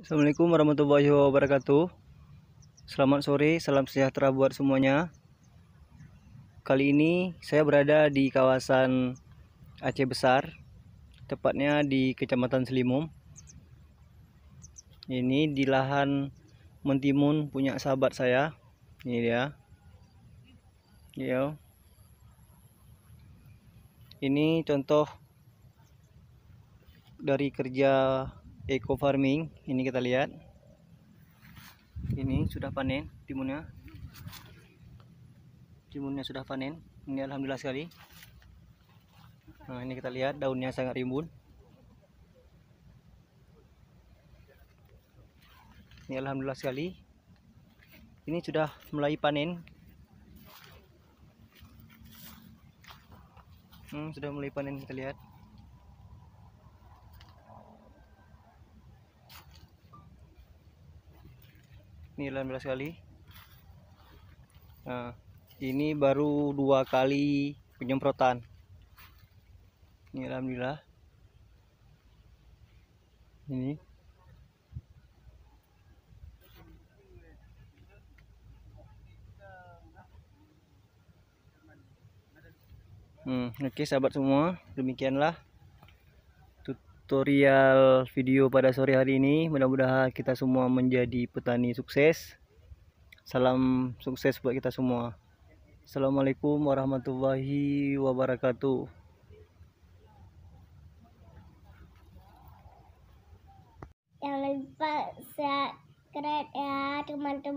Assalamualaikum warahmatullahi wabarakatuh. Selamat sore, salam sejahtera buat semuanya. Kali ini saya berada di kawasan Aceh Besar, tepatnya di Kecamatan Selimum. Ini di lahan mentimun punya sahabat saya. Ini dia. Yo. Ini contoh dari kerja eco farming. Ini kita lihat. Ini sudah panen timunnya. Timunnya sudah panen. Ini alhamdulillah sekali. Nah, ini kita lihat daunnya sangat rimbun. Ini alhamdulillah sekali. Ini sudah mulai panen. Sudah mulai panen, kita lihat. Ini alhamdulillah sekali. Nah, ini baru 2 kali penyemprotan. Ini alhamdulillah. Ini. Oke sahabat semua, demikianlah tutorial video pada sore hari ini. Mudah-mudahan kita semua menjadi petani sukses. Salam sukses buat kita semua. Assalamualaikum warahmatullahi wabarakatuh. Jangan lupa subscribe ya teman-teman.